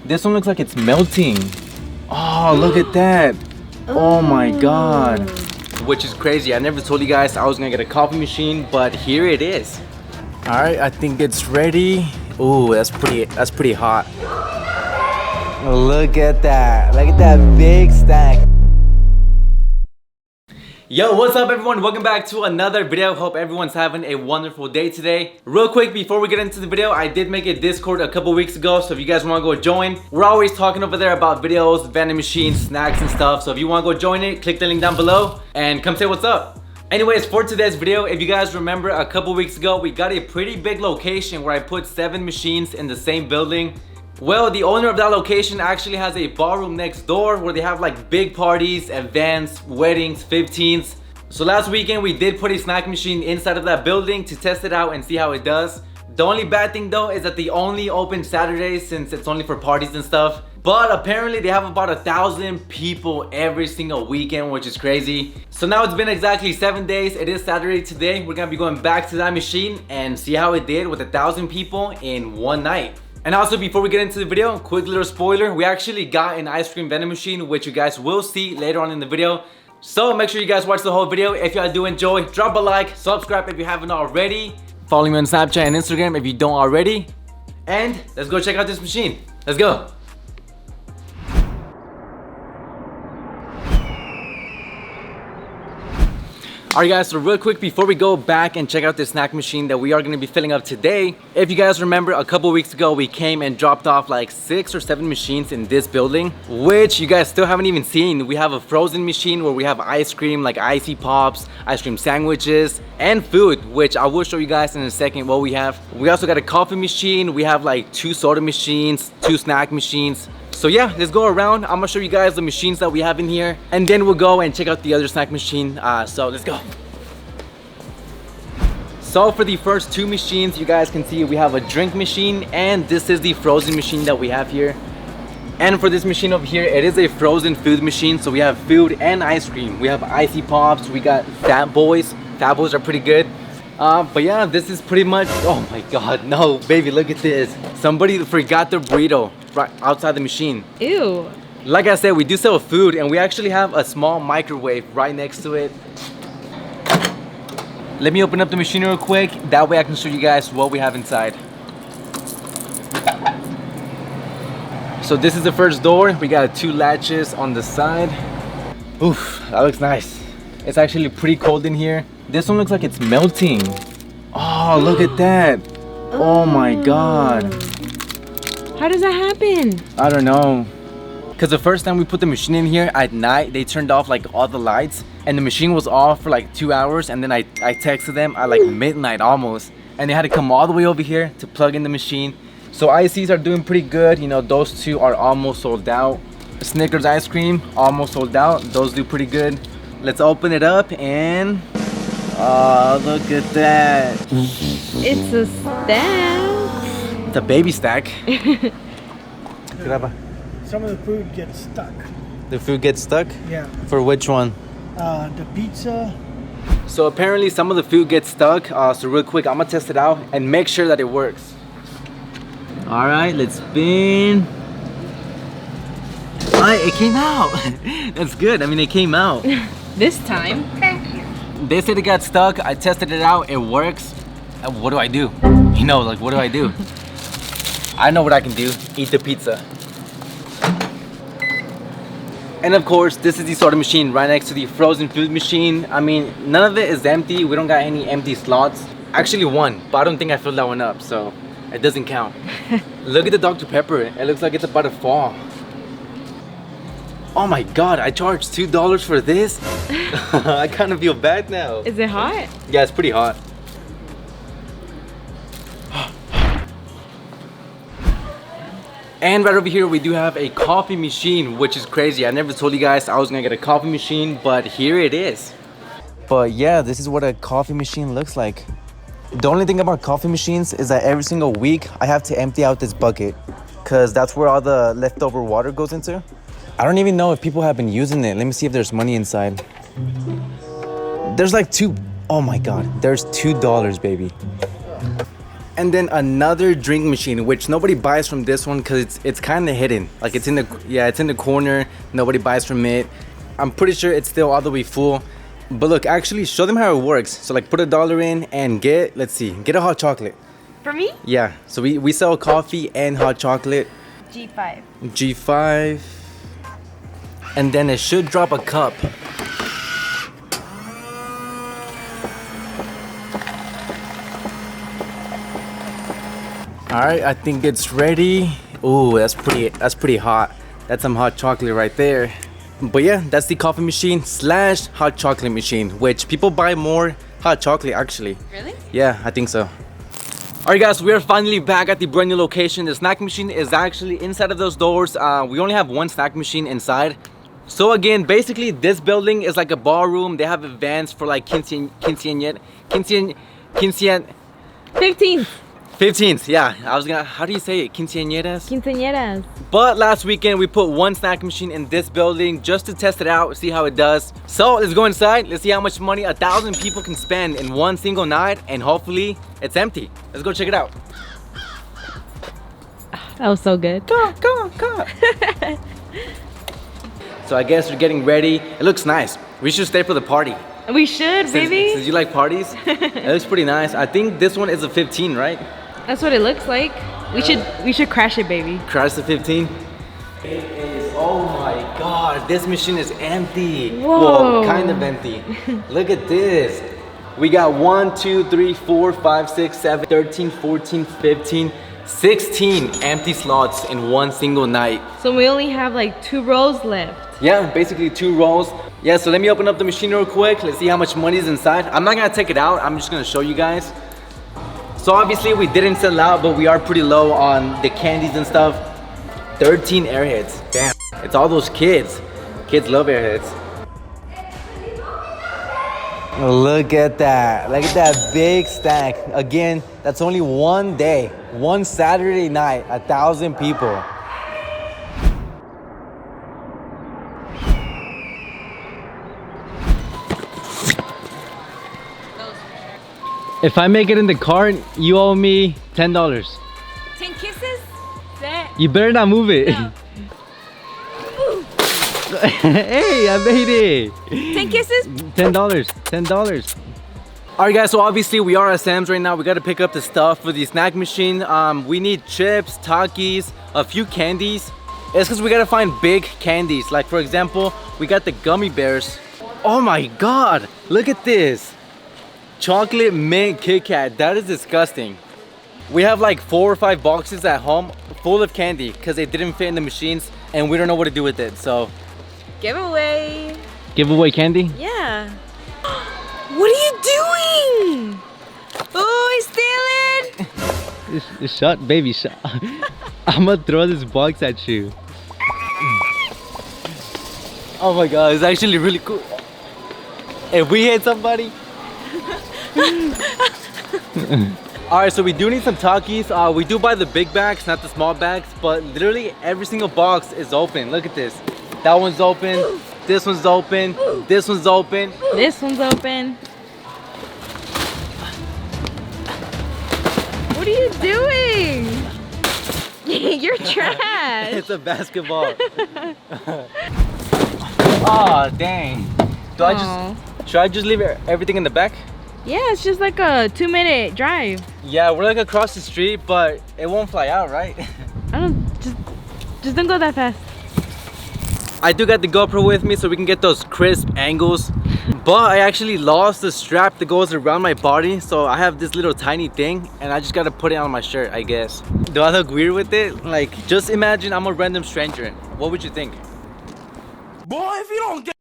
This one looks like it's melting. Oh, look at that. Oh my god. Which is crazy. I never told you guys I was gonna get a coffee machine, but here it is. All right, I think it's ready. Ooh, that's pretty hot. Look at that. Look at that big stack. Yo, what's up everyone? Welcome back to another video. Hope everyone's having a wonderful day today. Real quick, before we get into the video, I did make a Discord a couple weeks ago, so if you guys want to go join, we're always talking over there about videos, vending machines, snacks and stuff. So if you want to go join it, click the link down below and come say what's up. Anyways, for today's video, if you guys remember a couple weeks ago, we got a pretty big location where I put 7 machines in the same building. Well, the owner of that location actually has a ballroom next door where they have like big parties, events, weddings, 15s. So last weekend we did put a snack machine inside of that building to test it out and see how it does. The only bad thing though is that they only open Saturdays since it's only for parties and stuff. But apparently they have about 1,000 people every single weekend, which is crazy. So now it's been exactly 7 days. It is Saturday today. We're gonna be going back to that machine and see how it did with 1,000 people in one night. And also, before we get into the video, quick little spoiler, we actually got an ice cream vending machine, which you guys will see later on in the video. So make sure you guys watch the whole video. If y'all do enjoy, drop a like, subscribe if you haven't already. Follow me on Snapchat and Instagram if you don't already. And let's go check out this machine. Let's go. Alright guys, so real quick before we go back and check out this snack machine that we are going to be filling up today, if you guys remember a couple weeks ago we came and dropped off like 6 or 7 machines in this building, which you guys still haven't even seen. We have a frozen machine where we have ice cream like icy pops, ice cream sandwiches, and food, which I will show you guys in a second what we have. We also got a coffee machine, we have like 2 soda machines, 2 snack machines. So yeah, let's go around. I'm gonna show you guys the machines that we have in here, and then we'll go and check out the other snack machine. So let's go. So for the first 2 machines, you guys can see we have a drink machine, and this is the frozen machine that we have here. And for this machine over here, it is a frozen food machine, so we have food and ice cream. We have icy pops, we got Fat Boys. Fat Boys are pretty good. But yeah, this is pretty much, oh my god, no, baby, look at this. Somebody forgot their burrito right outside the machine. Ew. Like I said, we do sell food, and we actually have a small microwave right next to it. Let me open up the machine real quick, that way I can show you guys what we have inside. So this is the first door. We got 2 latches on the side. Oof, that looks nice. It's actually pretty cold in here. This one looks like it's melting. Oh, look at that. Oh my god. How does that happen? I don't know. Because the first time we put the machine in here at night, they turned off like all the lights, and the machine was off for like 2 hours, and then I texted them at like midnight almost, and they had to come all the way over here to plug in the machine. So ICs are doing pretty good. You know, those 2 are almost sold out. Snickers ice cream, almost sold out. Those do pretty good. Let's open it up and... oh, look at that. It's a stack. It's a baby stack. Some of the food gets stuck. The food gets stuck? Yeah. For which one? The pizza. So apparently some of the food gets stuck. So real quick, I'm gonna test it out and make sure that it works. All right, let's spin. It came out. That's good. I mean, it came out. This time. They said it got stuck. I tested it out. It works. What do I do? You know, like, what do I do? I know what I can do. Eat the pizza. And of course, this is the soda machine right next to the frozen food machine. I mean, none of it is empty. We don't got any empty slots. Actually, one, but I don't think I filled that one up, so it doesn't count. Look at the Dr. Pepper. It looks like it's about to fall. Oh my god, I charged $2 for this? I kind of feel bad now. Is it hot? Yeah, it's pretty hot. And right over here we do have a coffee machine, which is crazy. I never told you guys I was gonna get a coffee machine, but here it is. But yeah, this is what a coffee machine looks like. The only thing about coffee machines is that every single week I have to empty out this bucket, because that's where all the leftover water goes into. I don't even know if people have been using it. Let me see if there's money inside. There's like oh my god, there's $2, baby. And then another drink machine, which nobody buys from this one because it's kind of hidden. Like it's in the corner. Nobody buys from it. I'm pretty sure it's still all the way full. But look, actually show them how it works. So like put $1 in and get a hot chocolate. For me? Yeah, so we sell coffee and hot chocolate. G5. G5. And then it should drop a cup. All right, I think it's ready. Ooh, that's pretty hot. That's some hot chocolate right there. But yeah, that's the coffee machine / hot chocolate machine, which people buy more hot chocolate actually. Really? Yeah, I think so. All right guys, we are finally back at the brand new location. The snack machine is actually inside of those doors. We only have one snack machine inside. So again, basically this building is like a ballroom. They have events for like 15th, yeah. How do you say it? Quinceañeras? Quinceañeras. But last weekend we put one snack machine in this building just to test it out, see how it does. So let's go inside, let's see how much money 1,000 people can spend in one single night, and hopefully it's empty. Let's go check it out. That was so good. Come on. So I guess we're getting ready. It looks nice. We should stay for the party. We should, baby. Since you like parties, it looks pretty nice. I think this one is a 15, right? That's what it looks like. We should crash it, baby. Crash the 15. It is, oh my god, this machine is empty. Whoa. Well, kind of empty. Look at this. We got 1, 2, 3, 4, 5, 6, 7, 13, 14, 15, 16 empty slots in one single night. So we only have like 2 rows left. Yeah, basically 2 rows. Yeah, so let me open up the machine real quick. Let's see how much money is inside. I'm not gonna take it out, I'm just gonna show you guys. So obviously we didn't sell out, but we are pretty low on the candies and stuff. 13 airheads, damn. It's all those kids. Kids love airheads. Look at that big stack. Again, that's only one day, one Saturday night, 1,000 people. If I make it in the cart, you owe me $10. 10 kisses? That. You better not move it. No. Hey, I made it. 10 kisses? $10. All right guys, so obviously we are at Sam's right now. We got to pick up the stuff for the snack machine. We need chips, Takis, a few candies. It's because we got to find big candies. Like for example, we got the gummy bears. Oh my God, look at this. Chocolate mint Kit Kat. That is disgusting. We have like 4 or 5 boxes at home full of candy because they didn't fit in the machines and we don't know what to do with it. So Giveaway. giveaway candy. Yeah. What are you doing? Oh, he's stealing. Shut, baby, shut. I'm gonna throw this box at you. Oh my God, it's actually really cool. If we hit somebody. Alright, so we do need some Takis. We do buy the big bags, not the small bags, but literally every single box is open. Look at this. That one's open. This one's open. This one's open. This one's open. What are you doing? You're trash. It's a basketball. Oh, dang. Should I just leave everything in the back? Yeah, it's just like a 2-minute drive. Yeah, we're like across the street, but it won't fly out, right? I don't, just don't go that fast. I do got the GoPro with me so we can get those crisp angles. But I actually lost the strap that goes around my body. So I have this little tiny thing and I just gotta put it on my shirt, I guess. Do I look weird with it? Like, just imagine I'm a random stranger. What would you think? Boy, if you don't get...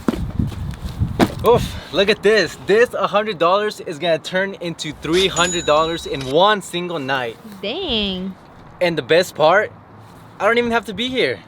Oof, look at this. This $100 is gonna turn into $300 in one single night. Dang. And the best part, I don't even have to be here.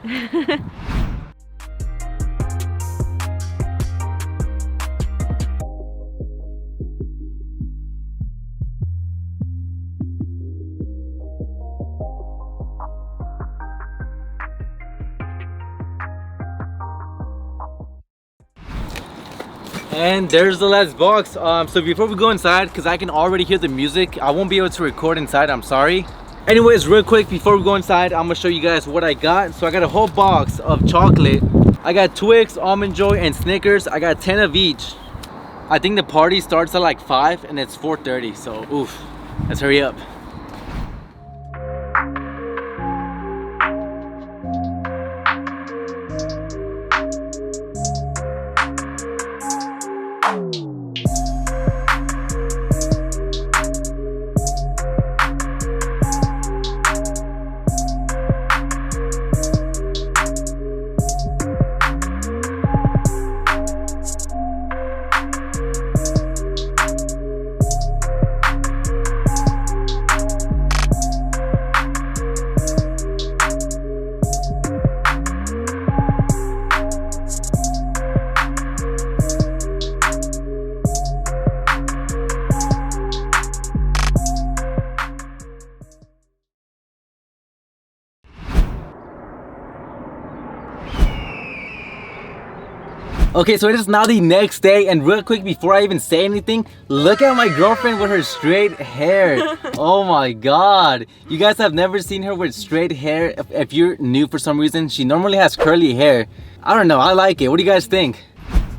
And there's the last box. So before we go inside, because I can already hear the music, I won't be able to record inside, I'm sorry. Anyways, real quick before we go inside, I'm gonna show you guys what I got. So I got a whole box of chocolate. I got Twix, Almond Joy, and Snickers. I got 10 of each. I think the party starts at like 5 and it's 4:30, so oof, let's hurry up. Okay, so it is now the next day, and real quick before I even say anything, look at my girlfriend with her straight hair. Oh my god, you guys have never seen her with straight hair. If you're new for some reason, she normally has curly hair. I don't know, I like it. What do you guys think?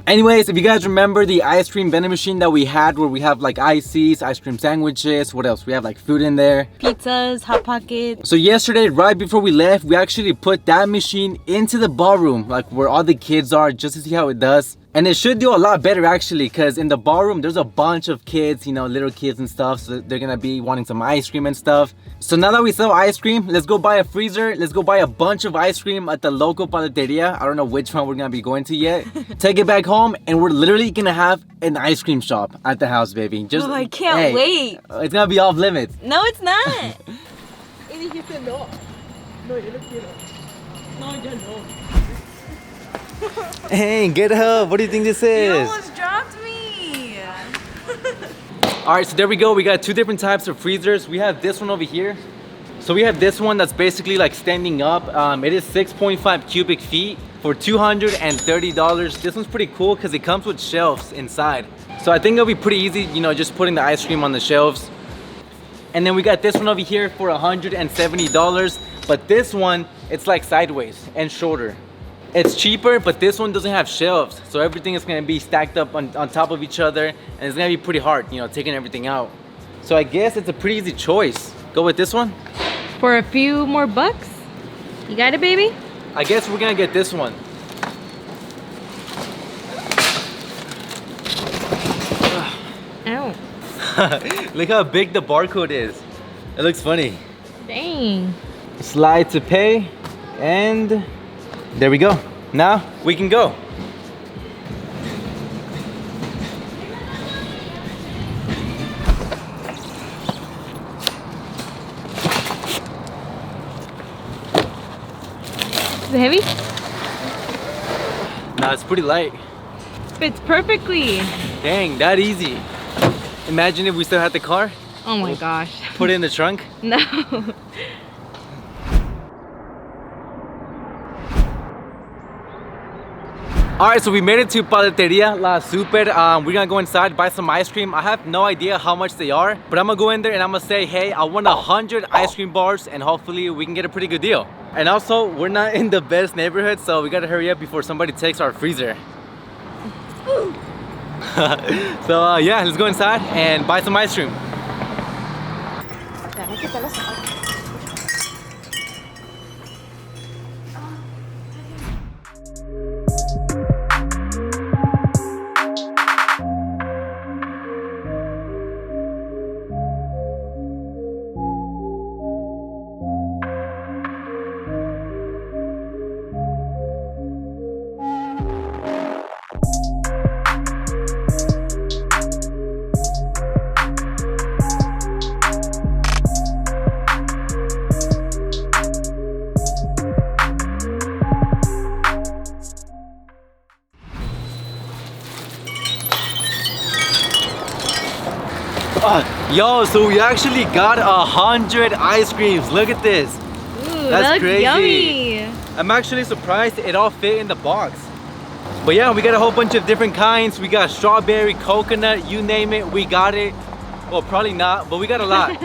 Anyways, if you guys remember the ice cream vending machine that we had where we have like ices, ice cream sandwiches, what else? We have like food in there. Pizzas, Hot Pockets. So yesterday, right before we left, we actually put that machine into the ballroom, like where all the kids are, just to see how it does. And it should do a lot better actually, because in the ballroom, there's a bunch of kids, you know, little kids and stuff. So they're gonna be wanting some ice cream and stuff. So now that we sell ice cream, let's go buy a freezer. Let's go buy a bunch of ice cream at the local paleteria. I don't know which one we're gonna be going to yet. Take it back home, and we're literally gonna have an ice cream shop at the house, baby. Just, Oh, I can't wait. It's gonna be off limits. No, it's not. Hey, get up. What do you think this You is? almost dropped me. All right, so there we go. We got two different types of freezers. We have this one over here. So we have this one that's basically like standing up. It is 6.5 cubic feet for $230. This one's pretty cool because it comes with shelves inside. So I think it'll be pretty easy, you know, just putting the ice cream on the shelves. And then we got this one over here for $170. But this one, it's like sideways and shorter. It's cheaper, but this one doesn't have shelves. So everything is gonna be stacked up on top of each other. And it's gonna be pretty hard, you know, taking everything out. So I guess it's a pretty easy choice. Go with this one. For a few more bucks. You got it, baby? I guess we're gonna get this one. Ow. Look how big the barcode is. It looks funny. Dang. Slide to pay, and there we go. Now we can go. Is it heavy? Nah, it's pretty light. Fits perfectly. Dang, that easy. Imagine if we still had the car. Oh my gosh. Put it in the trunk. No. All right, so we made it to Paleteria La Super. We're gonna go inside, buy some ice cream. I have no idea how much they are, but I'm gonna go in there and I'm gonna say, hey, I want 100 ice cream bars, and hopefully we can get a pretty good deal. And also, we're not in the best neighborhood, so we gotta hurry up before somebody takes our freezer. So yeah, let's go inside and buy some ice cream. Yo, so we actually got 100 ice creams. Look at this. Ooh, That's that looks crazy. yummy. I'm actually surprised it all fit in the box. But yeah, we got a whole bunch of different kinds. We got strawberry, coconut, you name it, we got it. Well, probably not, but we got a lot.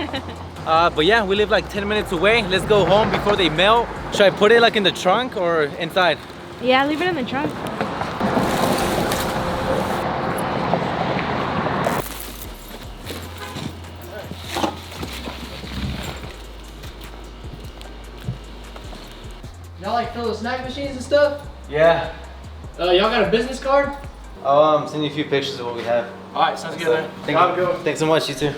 But yeah, we live like 10 minutes away. Let's go home before they melt. Should I put it like in the trunk or inside? Yeah, leave it in the trunk. Y'all like fill the snack machines and stuff? Yeah. Y'all got a business card? I'll send you a few pictures of what we have. Alright, sounds good, man. Thanks so much, you too.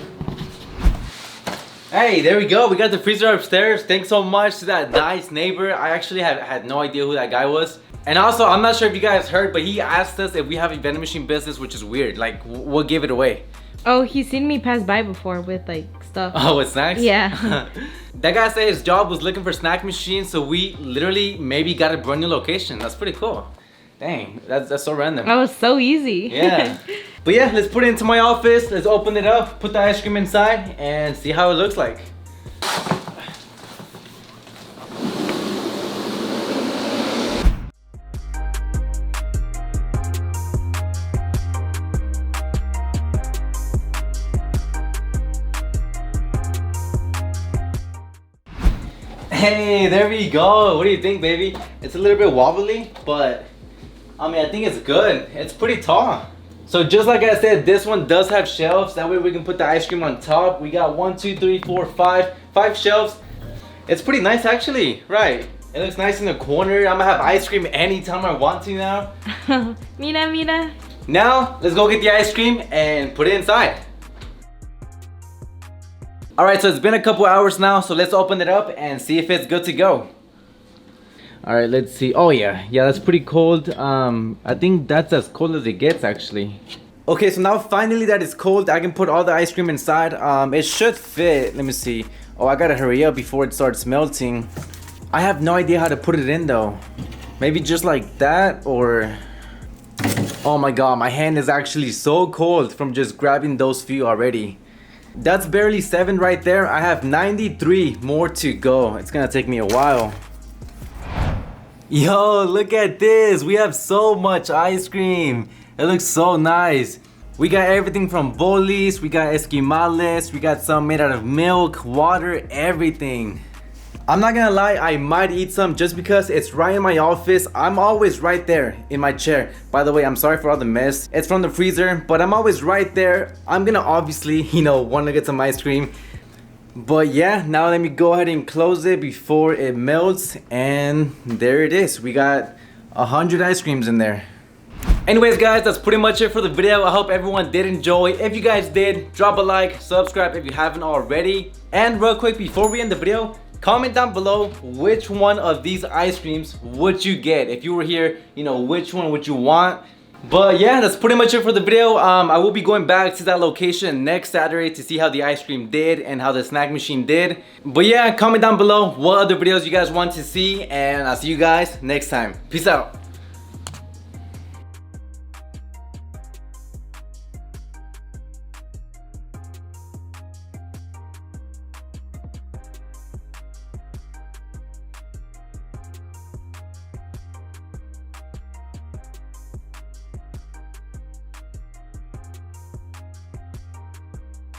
Hey, there we go. We got the freezer upstairs. Thanks so much to that nice neighbor. I actually had no idea who that guy was. And also, I'm not sure if you guys heard, but he asked us if we have a vending machine business, which is weird. Like, what gave it away? Oh, he's seen me pass by before with like stuff. Oh, with snacks? Yeah. That guy said his job was looking for snack machines, so we literally maybe got a brand new location. That's pretty cool. Dang, that's so random. That was so easy. Yeah. But yeah, let's put it into my office. Let's open it up, put the ice cream inside, and see how it looks like. Hey, there we go. What do you think, baby? It's a little bit wobbly, but I mean, I think it's good. It's pretty tall. So just like I said, this one does have shelves. That way we can put the ice cream on top. We got 1, 2, 3, 4, 5 shelves. It's pretty nice actually, right? It looks nice in the corner. I'm gonna have ice cream anytime I want to now. Mira, mira. Now, let's go get the ice cream and put it inside. Alright, so it's been a couple hours now, so let's open it up and see if it's good to go. Alright, let's see. Oh yeah, that's pretty cold. I think that's as cold as it gets actually. Okay, so now finally that it's cold, I can put all the ice cream inside. It should fit. Let me see. Oh, I gotta hurry up before it starts melting. I have no idea how to put it in though. Maybe just like that, or... Oh my god, my hand is actually so cold from just grabbing those few already. That's barely 7 right there. I have 93 more to go. It's gonna take me a while. Yo, look at this. We have so much ice cream. It looks so nice. We got everything from bolis, we got esquimales, we got some made out of milk, water, everything. I'm not gonna lie, I might eat some just because it's right in my office. I'm always right there in my chair. By the way, I'm sorry for all the mess. It's from the freezer, but I'm always right there. I'm gonna obviously, want to get some ice cream. But yeah, now let me go ahead and close it before it melts. And there it is. We got 100 ice creams in there. Anyways guys, that's pretty much it for the video. I hope everyone did enjoy. If you guys did, drop a like, subscribe if you haven't already. And real quick before we end the video, comment down below which one of these ice creams would you get. If you were here, which one would you want? But yeah, that's pretty much it for the video. I will be going back to that location next Saturday to see how the ice cream did and how the snack machine did. But yeah, comment down below what other videos you guys want to see, and I'll see you guys next time. Peace out.